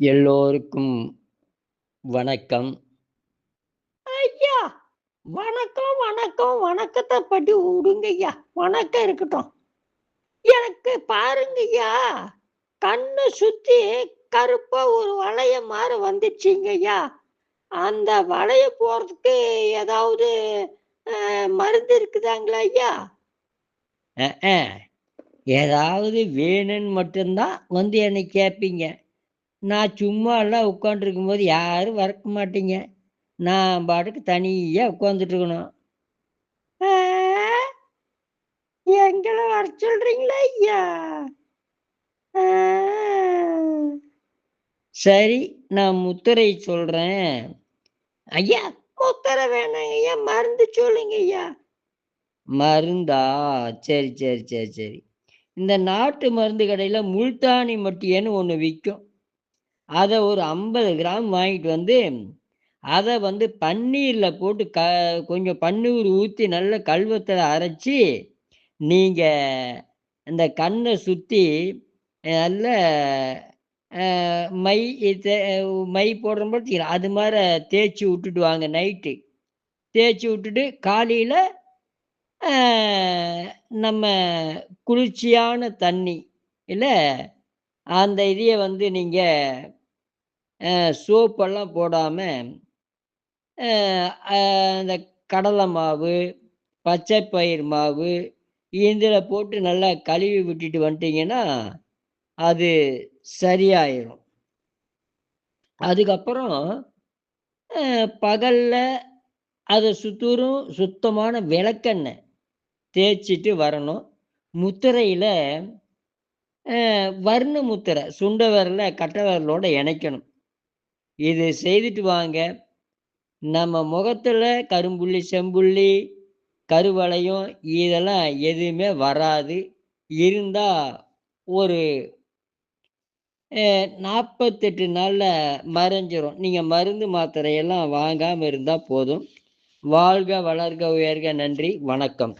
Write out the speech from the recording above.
எல்லோருக்கும் வணக்கம். ஐயா! வணக்கம், வணக்கம், வணக்கத்த பத்தி விடுங்கய்யா. வணக்கம் இருக்கட்டும். எனக்கு பாருங்கய்யா, கண்ண சுத்தி கருப்பா ஒரு வளையம் மாரி வந்துச்சுங்கய்யா. அந்த வளைய போறதுக்கு ஏதாவது மருந்து இருக்குதாங்களா ஐயா? அ ஏதாவது வேணும்னு மட்டும்தான் வந்து என்னை கேட்பீங்க. நான் சும்மாலாம் உட்காந்துருக்கும்போது யாரும் வரக்க மாட்டீங்க. நான் பாட்டுக்கு தனியா உட்காந்துட்டுருக்கணும். ஆ எங்கள வர சொல்றீங்களா ஐயா? ஆ. சரி, நான் முத்திரை சொல்றேன். ஐயா! முத்திர வேணாங்க ஐயா. மருந்து சொல்லுங்க ஐயா. மருந்தா? சரி. இந்த நாட்டு மருந்து கடையில முல்தானி மட்டியன்னு ஒண்ணு விக்கும். அத ஒரு 50 கிராம் வாங்கிட்டு வந்து, அத வந்து பன்னீர்ல போட்டு கொஞ்சம் பன்னீர் ஊத்தி நல்ல கல்வத்துல அரைச்சு, நீங்க இந்த கண்ண சுத்தி நல்ல அ மை தே மை போடுறோம் பார்த்தீங்களா? அது மார தேய்ச்சு விட்டுட்டு வாங்க நைட்டு. தேய்ச்சு விட்டுட்டு காலையில அ நம்ம குளிர்ச்சியான தண்ணி இல்ல, அந்த இதைய வந்து நீங்க சோப்பெல்லாம் போடாம, அ அ அந்த கடலை மாவு, பச்சை பயிறு மாவு இதில போட்டு நல்லா கழுவி விட்டுட்டு வந்துட்டீங்கன்னா, அது சரியாயிரும். அதுக்கப்புறம் பகல்ல அத சுத்தூரும் சுத்தமான விளக்கெண்ணெய் தேய்ச்சுட்டு வரணும். முத்திரையில வர்ண முத்திரை சுண்ட விரல கட்டை விரலோட இணைக்கணும். இது செய்துட்டு வாங்க. நம்ம முகத்துல கரும்புள்ளி, செம்புள்ளி, கருவளையம் இதெல்லாம் எதுவுமே வராது. இருந்தா ஒரு 48 நாள்ல மறைஞ்சிரும். நீங்க மருந்து, மாத்திரையெல்லாம் வாங்காம இருந்தா போதும். வாழ்க, வளர்க, உயர்க. நன்றி, வணக்கம்.